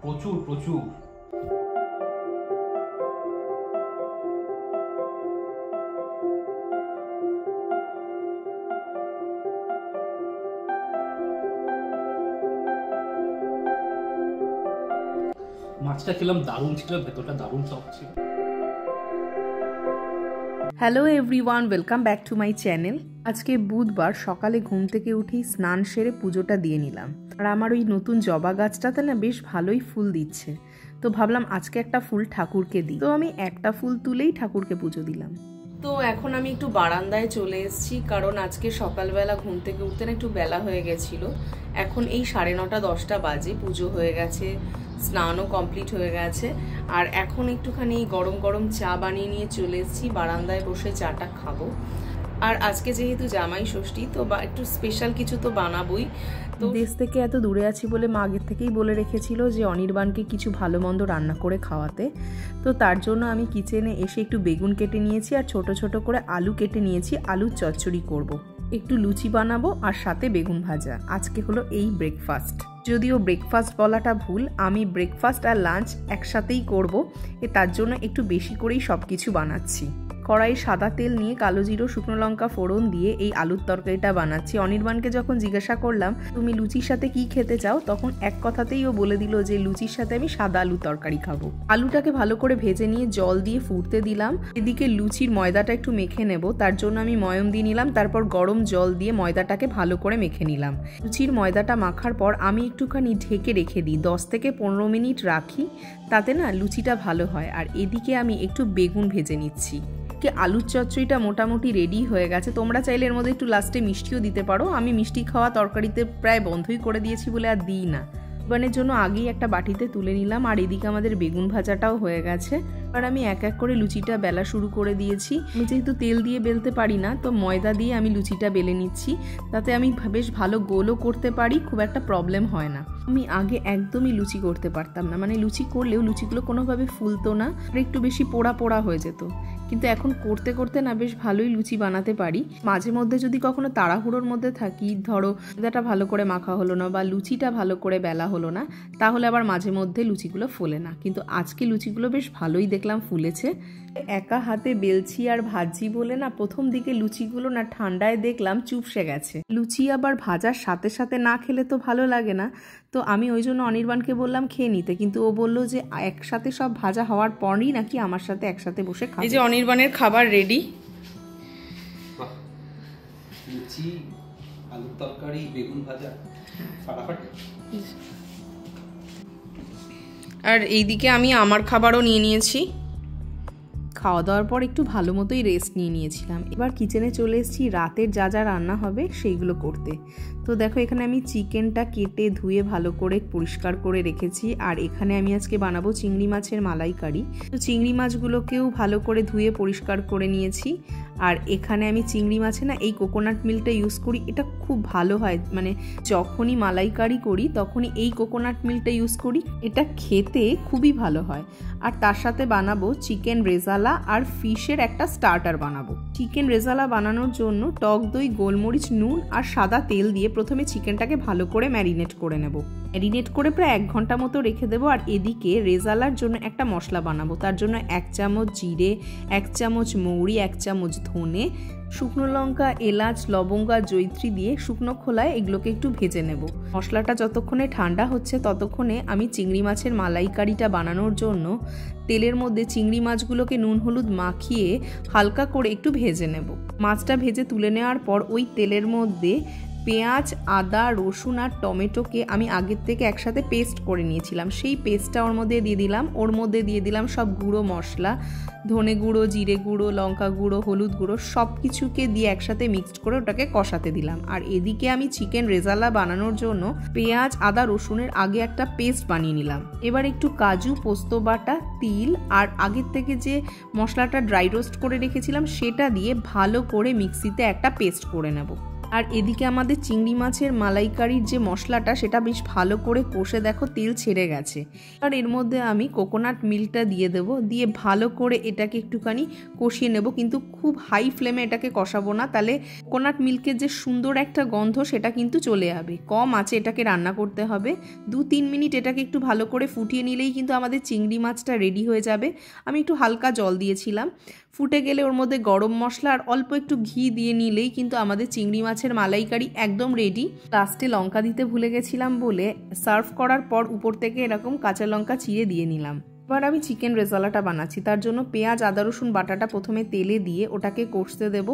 প্রচুর প্রচুর। মাছটা খেলাম, দারুণ ছিল, ভেতরটা দারুণ সফট ছিল। Hello everyone, welcome back to my channel. আজকে বুধবার সকালে ঘুম থেকে উঠেই স্নান সেরে পুজোটা দিয়ে নিলাম। আর আমার ওই নতুন জবা গাছটাতে না বেশ ভালোই ফুল দিচ্ছে, তো ভাবলাম আজকে একটা ফুল ঠাকুরকে দিই। তো আমি একটা ফুল তুলেই ঠাকুরকে পুজো দিলাম। তো এখন আমি একটু বারান্দায় চলে এসেছি, কারণ আজকে সকালবেলা ঘুম থেকে উঠতে না একটু বেলা হয়ে গেছিল। এখন এই 9:30 10টা বাজে, পুজো হয়ে গেছে, স্নানও কমপ্লিট হয়ে গেছে। আর এখন একটুখানি গরম গরম চা বানিয়ে নিয়ে চলে এসেছি, বারান্দায় বসে চাটা খাবো। আর আজকে যেহেতু জামাই ষষ্ঠী, তো একটু স্পেশাল কিছু তো বানাবোই। তো দেশ থেকে এত দূরে আছি বলে মা আগের থেকেই বলে রেখেছিল যে অনির্বাণকে কিছু ভালো মন্দ রান্না করে খাওয়াতে। তো তার জন্য আমি কিচেনে এসে একটু বেগুন কেটে নিয়েছি আর ছোট ছোট করে আলু কেটে নিয়েছি। আলুর চচ্চড়ি করব, একটু লুচি বানাবো আর সাথে বেগুন ভাজা। আজকে হলো এই ব্রেকফাস্ট। যদিও ব্রেকফাস্ট বলাটা ভুল, আমি ব্রেকফাস্ট আর লাঞ্চ একসাথেই করব, তার জন্য একটু বেশি করেই সব কিছু বানাচ্ছি। কড়াই সাদা তেল নিয়ে কালো জিরো শুকনো লঙ্কা ফোড়ন দিয়ে এই আলুর তরকারিটা বানাচ্ছি। অনির্বাণকে যখন জিজ্ঞাসা করলাম তুমি লুচির সাথে কি খেতে চাও, তখন এক কথাতেই ও বলে দিল যে লুচির সাথে আমি সাদা আলু তরকারি খাবো। আলুটাকে ভালো করে ভেজে নিয়ে জল দিয়ে ফুটতে দিলাম। এদিকে লুচির ময়দাটা একটু মেখে নেব, তার জন্য আমি ময়ম দিয়ে নিলাম। তারপর গরম জল দিয়ে ময়দাটাকে ভালো করে মেখে নিলাম। লুচির ময়দাটা মাখার পর আমি একটুখানি ঢেকে রেখে দিই, 10 থেকে 15 মিনিট রাখি, তাতে না লুচিটা ভালো হয়। আর এদিকে আমি একটু বেগুন ভেজে নিচ্ছি। আলুর চচ্চড়িটা মোটামুটি রেডি হয়ে গেছে। তোমরা চাইলে এর মধ্যে একটু লাস্টে মিষ্টিও দিতে পারো। আমি মিষ্টি খাওয়া তরকারিতে প্রায় বন্ধই করে দিয়েছি বলে আর দিই না। বেগুনের জন্য আগেই একটা বাটিতে তুলে নিলাম। আর এদিকে আমাদের বেগুন ভাজাটাও হয়ে গেছে। আর আমি এক এক করে লুচিটা বেলা শুরু করে দিয়েছি। আমি যেহেতু তেল দিয়ে বেলতে পারি না, তো ময়দা দিয়ে আমি লুচিটা বেলে নিচ্ছি, তাতে আমি বেশ ভালো গোলও করতে পারি, খুব একটা প্রবলেম হয় না। আমি আগে একদমই লুচি করতে পারতাম না, মানে লুচি করলেও লুচিগুলো কোনোভাবে ফুলতো না, আর একটু বেশি পোড়া পোড়া হয়ে যেত। কিন্তু এখন করতে করতে না বেশ ভালোই লুচি বানাতে পারি। মাঝে মধ্যে যদি কখনো তাড়াহুড়োর মধ্যে থাকি, ধরো ময়দাটা ভালো করে মাখা হলো না বা লুচিটা ভালো করে বেলা হলো না, তাহলে আবার মাঝে মধ্যে লুচিগুলো ফোলে না। কিন্তু আজকে লুচিগুলো বেশ ভালোই দেখলাম ফুলেছে। একা হাতে বেলছি আর ভাজি বলে না প্রথম দিকে লুচিগুলো না ঠান্ডায় দেখলাম চুপসে গেছে। লুচি আবার ভাজার সাথে সাথে না খেলে তো ভালো লাগে না। তো আমি ওই জন্য অনির্বাণকে বললাম খেয়ে নিতে, কিন্তু ও বললো যে একসাথে সব ভাজা হওয়ার পরই নাকি আমার সাথে একসাথে বসে খাবে। এই যে অনির্বাণের খাবার রেডি, লুচি, আলুর তরকারি, বেগুন ভাজা, ফাটাফাটি। আর এইদিকে আমি আমার খাবারও নিয়ে নিয়েছি। খাওয়া দাওয়ার পর একটু ভালো মতোই রেস্ট নিয়ে নিয়েছিলাম। এবার কিচেনে চলে এসেছি রাতের যা যা রান্না হবে সেইগুলো করতে। তো দেখো এখানে আমি চিকেনটা কেটে ধুয়ে ভালো করে পরিষ্কার করে রেখেছি। আর এখানে আমি আজকে বানাবো চিংড়ি মাছের মালাইকারি। তো চিংড়ি মাছগুলোকেও ভালো করে ধুয়ে পরিষ্কার করে নিয়েছি। আর এখানে আমি চিংড়ি মাছে না এই কোকোনাট মিল্কটা ইউজ করি, এটা খুব ভালো হয়। মানে যখনই মালাইকারি করি তখনই এই কোকোনাট মিল্কটা ইউজ করি, এটা খেতে খুবই ভালো হয়। আর তার সাথে বানাবো চিকেন রেজালা আর ফিশের একটা স্টার্টার বানাবো। চিকেন রেজালা বানানোর জন্য টক দই, গোলমরিচ, নুন আর সাদা তেল দিয়ে প্রথমে চিকেনটাকে ভালো করে ম্যারিনেট করে নেব। ম্যারিনেট করে প্রায় 1 ঘন্টা মতো রেখে দেবো। আর এদিকে রেজালার জন্য একটা মশলা বানাবো। তার জন্য 1 চামচ জিরে, 1 চামচ মৌরি, 1 চামচ ধনে, শুকনো লঙ্কা, এলাচ, লবঙ্গ আর জয়িত্রী দিয়ে শুকনো খোলায় এগুলোকে একটু ভেজে নেব। মশলাটা যতক্ষণে ঠান্ডা হচ্ছে ততক্ষণে আমি চিংড়ি মাছের মালাইকারিটা বানানোর জন্য তেলের মধ্যে চিংড়ি মাছগুলোকে নুন হলুদ মাখিয়ে হালকা করে একটু ভেজে নেব। মাছটা ভেজে তুলে নেওয়ার পর ওই তেলের মধ্যে পেঁয়াজ, আদা, রসুন আর টমেটোকে আমি আগের থেকে একসাথে পেস্ট করে নিয়েছিলাম, সেই পেস্টটা ওর মধ্যে দিয়ে দিলাম। ওর মধ্যে দিয়ে দিলাম সব গুঁড়ো মশলা, ধনে গুঁড়ো, জিরে গুঁড়ো, লঙ্কা গুঁড়ো, হলুদ গুঁড়ো, সব কিছুকে দিয়ে একসাথে মিক্সড করে ওটাকে কষাতে দিলাম। আর এদিকে আমি চিকেন রেজালা বানানোর জন্য পেঁয়াজ, আদা, রসুনের আগে একটা পেস্ট বানিয়ে নিলাম। এবার একটু কাজু, পোস্ত বাটা, তিল আর আগের থেকে যে মশলাটা ড্রাই রোস্ট করে রেখেছিলাম সেটা দিয়ে ভালো করে মিক্সিতে একটা পেস্ট করে নেব। আর এদিকে আমাদের চিংড়ি মাছের মালাইকারির যে মশলাটা সেটা বেশ ভালো করে কষে দেখো তেল ছেড়ে গেছে। আর এর মধ্যে আমি কোকোনাট মিল্কটা দিয়ে দেবো, দিয়ে ভালো করে এটাকে একটুখানি কষিয়ে নেব, কিন্তু খুব হাই ফ্লেমে এটাকে কষাবো না, তাহলে কোকোনাট মিল্কের যে সুন্দর একটা গন্ধ সেটা কিন্তু চলে যাবে। কম আঁচে এটাকে রান্না করতে হবে। 2-3 মিনিট এটাকে একটু ভালো করে ফুটিয়ে নিলেই কিন্তু আমাদের চিংড়ি মাছটা রেডি হয়ে যাবে। আমি একটু হালকা জল দিয়েছিলাম। ফুটে গেলে ওর মধ্যে গরম মশলা আর অল্প একটু ঘি দিয়ে নিলেই কিন্তু আমাদের চিংড়ি মাছের মালাইকারি একদম রেডি। লাস্টে লঙ্কা দিতে ভুলে গেছিলাম বলে সার্ভ করার পর উপর থেকে এরকম কাঁচা লঙ্কা চিড়ে দিয়ে নিলাম। এবার আমি চিকেন রেজালাটা বানাচ্ছি। তার জন্য পেঁয়াজ আদা রসুন বাটাটা প্রথমে তেলে দিয়ে ওটাকে কষতে দেব।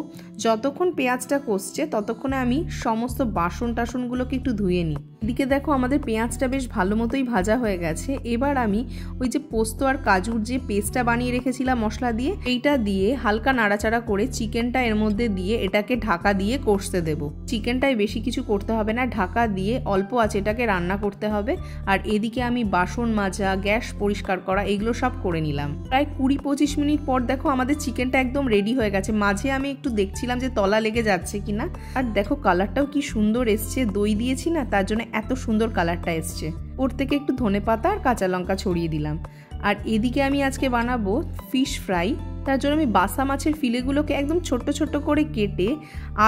যতক্ষণ পেঁয়াজটা কষছে ততক্ষণে আমি সমস্ত বাসন টাসনগুলোকে একটু ধুয়ে নিই। এদিকে দেখো আমাদের পেঁয়াজটা বেশ ভালো মতোই ভাজা হয়ে গেছে। এবার আমি ওই যে পোস্ত আর কাজুর যে পেস্টটা বানিয়ে রেখেছিলাম মশলা দিয়ে, এইটা দিয়ে হালকা নাড়াচাড়া করে চিকেনটা এর মধ্যে দিয়ে এটাকে ঢাকা দিয়ে কষতে দেব। চিকেনটায় বেশি কিছু করতে হবে না, ঢাকা দিয়ে অল্প আঁচে এটাকে রান্না করতে হবে। আর এদিকে আমি বাসন মাজা, গ্যাস পরিষ্কার করা এগুলো সব করে নিলাম। প্রায় 20-25 মিনিট পর দেখো আমাদের চিকেনটা একদম রেডি হয়ে গেছে। মাঝে আমি একটু দেখছিলাম যে তলা লেগে যাচ্ছে কিনা। আর দেখো কালারটাও কি সুন্দর এসছে, দই দিয়েছি না তার জন্য এত সুন্দর কালারটা এসছে। ওর থেকে একটু ধনেপাতা আর কাঁচা লঙ্কা ছড়িয়ে দিলাম। আর এদিকে আমি আজকে বানাবো ফিশ ফ্রাই। তার জন্য আমি বাসা মাছের ফিলেগুলোকে একদম ছোট্ট ছোট্ট করে কেটে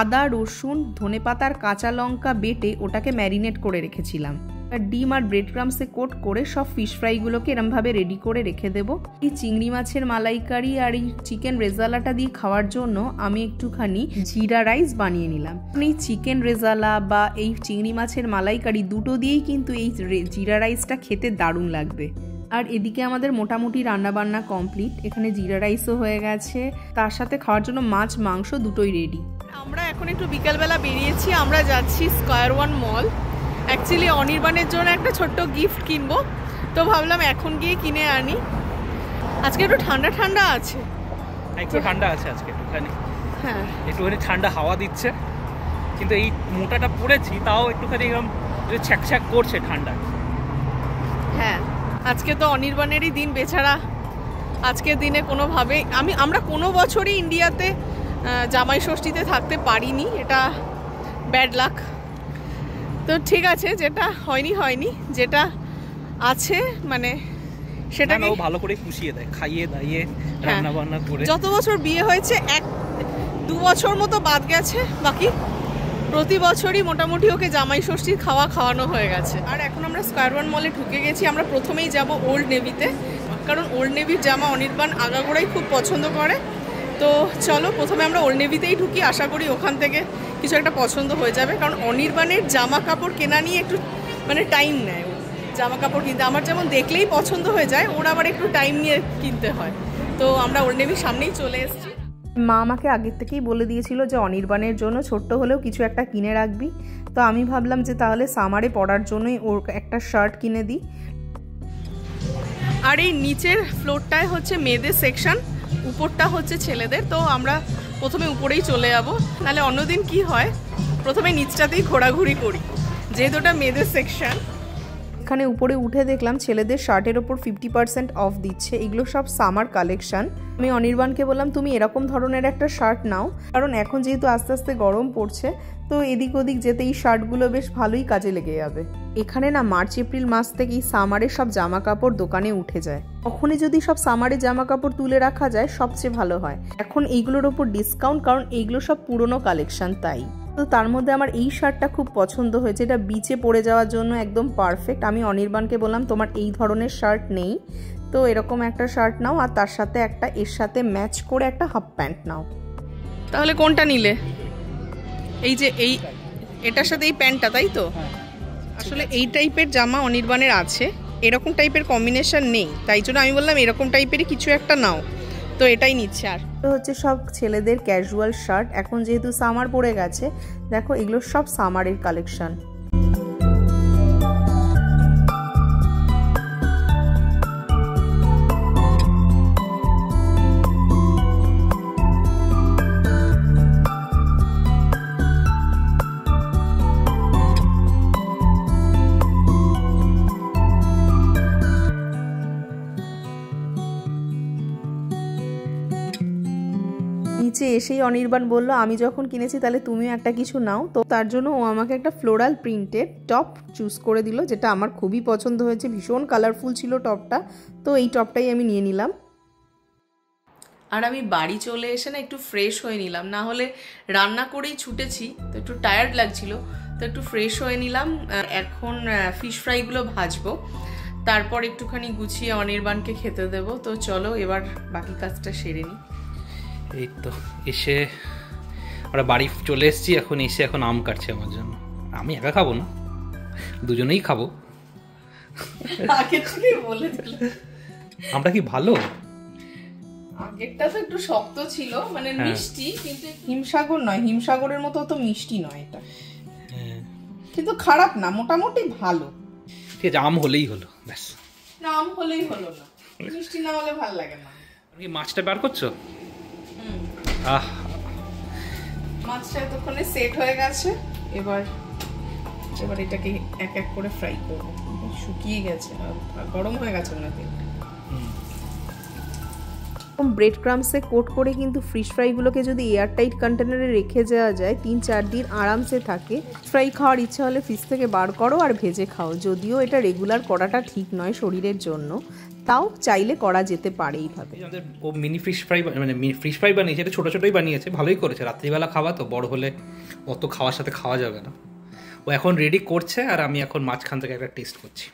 আদা রসুন ধনেপাতা আর কাঁচা লঙ্কা বেটে ওটাকে ম্যারিনেট করে রেখেছিলাম। আর ডিম আর ব্রেড ক্রামসে কোট করে সব ফিশ ফ্রাইগুলোকে এরমভাবে রেডি করে রেখে দেবো। এই চিংড়ি মাছের মালাইকারি আর এই চিকেন রেজালাটা দিয়ে খাওয়ার জন্য আমি একটুখানি জিরা রাইস বানিয়ে নিলাম। এই চিকেন রেজালা বা এই চিংড়ি মাছের মালাইকারি দুটো দিয়েই কিন্তু এই জিরা রাইসটা খেতে দারুণ লাগবে। আর এদিকে আমাদের মোটামুটি রান্নাবান্না কমপ্লিট। এখানে জিরা রাইসও হয়ে গেছে, তার সাথে খাওয়ার জন্য মাছ মাংস দুটোই রেডি। আমরা এখন একটু বিকালবেলা বেরিয়েছি, আমরা যাচ্ছি স্কয়ার ওয়ান মল। অ্যাকচুয়ালি অনির্বাণের জন্য একটা ছোট্ট গিফট কিনবো, তো ভাবলাম এখন গিয়ে কিনে আনি। আজকে একটু ঠান্ডা ঠান্ডা আছে, একটু ঠান্ডা আছে আজকে একটুখানি। হ্যাঁ একটুখানি ঠান্ডা হাওয়া দিচ্ছে, কিন্তু এই মোটাটা পরেছি তাও একটুখানি এরকম ছ্যাক ছ্যাক করছে ঠান্ডা। হ্যাঁ আজকে তো অনির্বাণেরই দিন, বেচারা আজকের দিনে কোনোভাবে আমরা কোনো বছরই ইন্ডিয়াতে জামাই ষষ্ঠীতে থাকতে পারিনি, এটা ব্যাড লাক। তো ঠিক আছে, যেটা হয়নি হয়নি, যেটা আছে মানে সেটাকে ভালো করে পুষিয়ে দেয়, খাইয়ে দাইয়ে রান্না বান্না করে। যত বছর বিয়ে হয়েছে 1-2 বছর মতো বাদ গেছে, বাকি প্রতি বছরই মোটামুটি ওকে জামাই ষষ্ঠীর খাওয়ানো হয়ে গেছে। আর এখন আমরা স্কয়ার ওয়ান মলে ঢুকে গেছি। আমরা প্রথমেই যাব ওল্ড নেভিতে, কারণ ওল্ড নেভির জামা অনির্বাণ আগাগোড়াই খুব পছন্দ করে। তো চলো প্রথমে আমরা ওল্ড নেভিতেই ঢুকি, আশা করি ওখান থেকে কিছু একটা পছন্দ হয়ে যাবে। কারণ অনির্বাণের জামা কাপড় কেনা নিয়ে একটু মানে টাইম নেয়। জামা কাপড় কিনতে আমার যেমন দেখলেই পছন্দ হয়ে যায়, ওর আবার একটু টাইম নিয়ে কিনতে হয়। তো আমরা ওল্ড নেভির সামনেই চলে এসেছি। মা আমাকে আগের থেকেই বলে দিয়েছিল যে অনির্বাণের জন্য ছোট্ট হলেও কিছু একটা কিনে রাখবি। তো আমি ভাবলাম যে তাহলে সামারে পরার জন্যই ওর একটা শার্ট কিনে দিই। আর এই নিচের ফ্লোরটায় হচ্ছে মেয়েদের সেকশন, উপরটা হচ্ছে ছেলেদের। তো আমরা প্রথমে উপরেই চলে যাব, নাহলে অন্যদিন কি হয় প্রথমে নিচটাতেই ঘোরাঘুরি করি, যেহেতু ওটা মেয়েদের সেকশন। এখানে উপরে উঠে দেখলাম ছেলেদের শার্টের ওপর 50% অফ দিচ্ছে। এগুলো সব সামার কালেকশন। আমি অনির্বাণকে বললাম তুমি এরকম ধরনের একটা শার্ট নাও, কারণ এখন যেহেতু আস্তে আস্তে গরম পড়ছে, তো এদিক ওদিক যেতে এই শার্টগুলো বেশ ভালোই কাজে লেগে যাবে। এখানে না মার্চ এপ্রিল মাস থেকেই সামারের সব জামা কাপড় দোকানে উঠে যায়। তখনই যদি সব সামারের জামা কাপড় তুলে রাখা যায় সবচেয়ে ভালো হয়। এখন এইগুলোর ওপর ডিসকাউন্ট, কারণ এইগুলো সব পুরনো কালেকশন তাই। তো তার মধ্যে আমার এই শার্টটা খুব পছন্দ হয়েছে, এটা বিচে পরে যাওয়ার জন্য একদম পারফেক্ট। আমি অনির্বাণকে বললাম তোমার এই ধরনের শার্ট নেই, তো এরকম একটা শার্ট নাও, আর তার সাথে একটা এর সাথে ম্যাচ করে একটা হাফ প্যান্ট নাও। তাহলে কোনটা নিলে? এই যে এটার সাথে এই প্যান্টটা, তাই তো? আসলে এই টাইপের জামা অনির্বাণের আছে, এরকম টাইপের কম্বিনেশন নেই, তাই জন্য আমি বললাম এরকম টাইপেরই কিছু একটা নাও। তো এটাই নিচ্ছে। আর তো হচ্ছে সব ছেলেদের ক্যাজুয়াল শার্ট। এখন যেহেতু সামার পড়ে গেছে, দেখো এগুলো সব সামারের কালেকশন। নিচে এসেই অনির্বাণ বলল আমি যখন কিনেছি তাহলে তুমিও একটা কিছু নাও। তো তার জন্য ও আমাকে একটা ফ্লোরাল প্রিন্টেড টপ চুজ করে দিল, যেটা আমার খুবই পছন্দ হয়েছে। ভীষণ কালারফুল ছিল টপটা, তো এই টপটাই আমি নিয়ে নিলাম। আর আমি বাড়ি চলে এসে না একটু ফ্রেশ হয়ে নিলাম, না হলে রান্না করেই ছুটেছি তো একটু টায়ার্ড লাগছিল, তো একটু ফ্রেশ হয়ে নিলাম। এখন ফিশ ফ্রাইগুলো ভাজবো, তারপর একটুখানি গুছিয়ে অনির্বাণকে খেতে দেবো। তো চলো এবার বাকি কাজটা সেরে নিই। এই তো এসে আমরা বাড়ি চলে এসেছি, এখন এসে এখন আম কাটছে আমার জন্য। আমি একা খাবো না, দুজনেই খাবো। আগে থেকেই বলে দিল। আমরা কি ভালো? আগেরটা তো একটু শক্ত ছিল, মানে মিষ্টি, কিন্তু হিমসাগর নয়, হিমসাগরের মতো তো মিষ্টি নয় এটা, কিন্তু খারাপ না, মোটামুটি ভালো। ঠিক আছে, আম হলেই হলো, ব্যাস। না, আম হলেই হলো না, মিষ্টি না হলে ভালো লাগে না। কি মাছটা বার করছো? মাছটা এতক্ষণে সেট হয়ে গেছে, এবার এটাকে এক এক করে ফ্রাই করবো। শুকিয়ে গেছে আর গরম হয়ে গেছে না তেলটা। ব্রেড ক্রামসে কোট করে কিন্তু ফিশ ফ্রাইগুলোকে যদি এয়ারটাইট কন্টেনারে রেখে যাওয়া যায় 3-4 দিন আরামসে থাকে। ফ্রাই খাওয়ার ইচ্ছা হলে ফ্রিজ থেকে বার করো আর ভেজে খাও। যদিও এটা রেগুলার করাটা ঠিক নয় শরীরের জন্য, তাও চাইলে করা যেতে পারে এইভাবে। ও মিনি ফিশ ফ্রাই, মানে ফিশ ফ্রাই বানিয়েছে, এটা ছোটো ছোটোই বানিয়েছে, ভালোই করেছে। রাত্রিবেলা খাওয়া তো, বড় হলে অত খাওয়ার সাথে খাওয়া যাবে না। ও এখন রেডি করছে আর আমি এখন মাঝখান থেকে একটা টেস্ট করছি।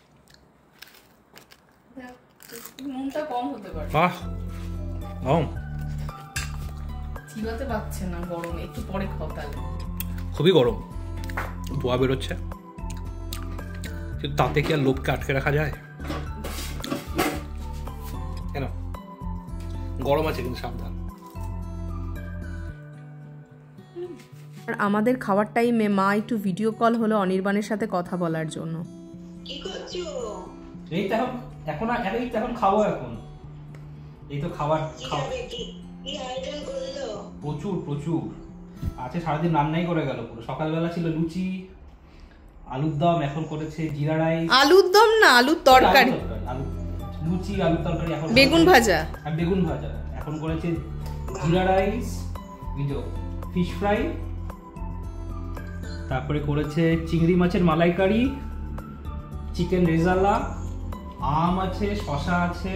নুনটা কম হতে পারে। বাহ, চিবাতে পারছে না গরমে, একটু পরে খাও তাহলে। খুবই গরম, ধোয়া বেরোচ্ছে, কিন্তু তাতে কি আর লোককে আটকে রাখা যায়? কেন? গরম আছে কিন্তু সাবধান। আর আমাদের খাওয়ার টাইমে মা একটু ভিডিও কল হলো অনির্বাণের সাথে কথা বলার জন্য। কি করছো? এই তো এখন খাবো। এখন এই তো খাবার কি আইটেম করলো? প্রচুর আছে, সারাদিন রান্নাই করে গেল পুরো। সকালবেলা ছিল লুচি, আলুর দম, এখন করেছে জিরা রাইস। আলুর দম না, আলুর তরকারি। লুচি, আলুর তরকারি, এখন বেগুন ভাজা। আর বেগুন ভাজা। এখন করেছে জিরা রাইস, ফিশ ফ্রাই, তারপরে করেছে চিংড়ি মাছের মালাইকারি, চিকেন রেজালা, আম আছে, শসা আছে,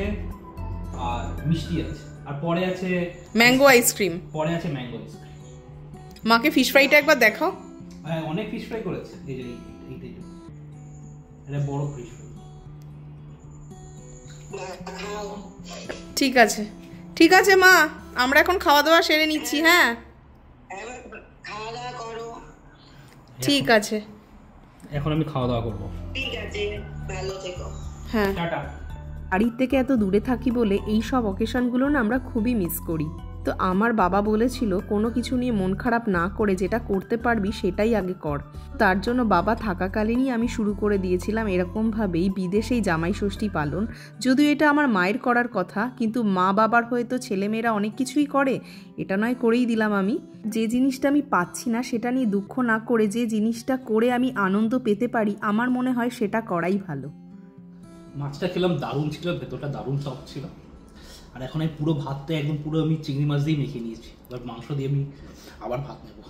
আর মিষ্টি আছে, আর পরে আছে ম্যাঙ্গো আইসক্রিম। মাকে ফিশ ফ্রাইটা একবার দেখাও। হ্যাঁ, অনেক ফিশ ফ্রাই করেছে। এই যে এটা বড় ফিশ ফ্রাই। ঠিক আছে মা, আমরা এখন খাওয়া দাওয়া সেরে নিচ্ছি। হ্যাঁ, খাওয়া দাওয়া করো। ঠিক আছে, এখন আমি খাওয়া দাওয়া করবো। ঠিক আছে, ভালো থেকো। হ্যাঁ, টাটা। বাড়ির থেকে এত দূরে থাকি বলে এই সব অকেশনগুলো না আমরা খুবই মিস করি। তো আমার বাবা বলেছিল কোনো কিছু নিয়ে মন খারাপ না করে যেটা করতে পারবি সেটাই আগে কর। তার জন্য বাবা থাকাকালীনই আমি শুরু করে দিয়েছিলাম এরকমভাবেই বিদেশেই জামাই ষষ্ঠী পালন। যদিও এটা আমার মায়ের করার কথা, কিন্তু মা বাবার হয়তো ছেলেমেয়েরা অনেক কিছুই করে, এটা নয় করেই দিলাম আমি। যে জিনিসটা আমি পাচ্ছি না সেটা নিয়ে দুঃখ না করে যে জিনিসটা করে আমি আনন্দ পেতে পারি, আমার মনে হয় সেটা করাই ভালো। মাছটা খেলাম, দারুণ ছিল, ভেতরটা দারুণ সফট ছিল। আর এখন আমি পুরো ভাতটা একদম পুরো আমি চিংড়ি মাছ দিয়ে মেখে নিয়েছি। এবার মাংস দিয়ে আমি আবার ভাত নেবো।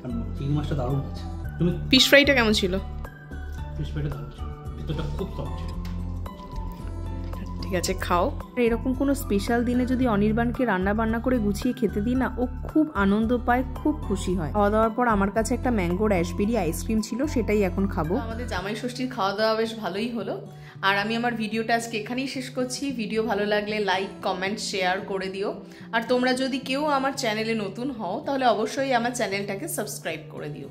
আর চিংড়ি মাছটা দারুণ আছে। তুমি ফিশ ফ্রাইটা কেমন ছিল? ফিশ ফ্রাইটা দারুণ ছিল, ভেতরটা খুব সফট ছিল। ঠিক আছে, খাও। এরকম কোনো স্পেশাল দিনে যদি অনির্বাণকে রান্না বান্না করে গুছিয়ে খেতে দিই না, ও খুব আনন্দ পায়, খুব খুশি হয়। খাওয়া দাওয়ার পর আমার কাছে একটা ম্যাঙ্গো র্যাশবেরি আইসক্রিম ছিল, সেটাই এখন খাবো। আমাদের জামাই ষষ্ঠীর খাওয়া দাওয়া বেশ ভালোই হলো। আর আমি আমার ভিডিওটা আজকে এখানেই শেষ করছি। ভিডিও ভালো লাগলে লাইক, কমেন্ট, শেয়ার করে দিও। আর তোমরা যদি কেউ আমার চ্যানেলে নতুন হও তাহলে অবশ্যই আমার চ্যানেলটাকে সাবস্ক্রাইব করে দিও।